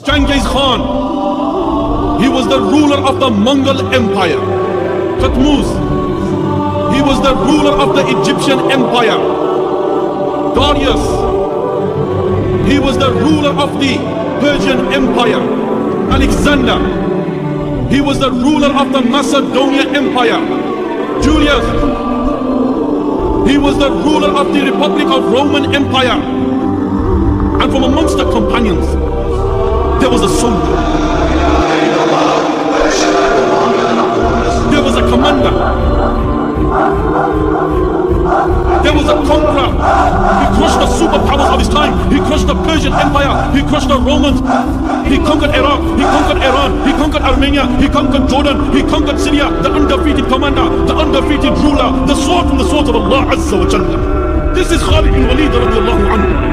Genghis Khan, he was the ruler of the Mongol Empire. Thutmose, he was the ruler of the Egyptian Empire. Darius, he was the ruler of the Persian Empire. Alexander, he was the ruler of the Macedonia Empire. Julius, he was the ruler of the Republic of Roman Empire. And from amongst the companions, there was a soldier. There was a commander. There was a conqueror. He crushed the superpowers of his time. He crushed the Persian Empire. He crushed the Romans. He conquered Iraq. He conquered Iran. He conquered Armenia. He conquered Jordan. He conquered Syria. The undefeated commander. The undefeated ruler. The sword from the swords of Allah Azza wa Jalla. This is Khalid bin Walid radiallahu anhu.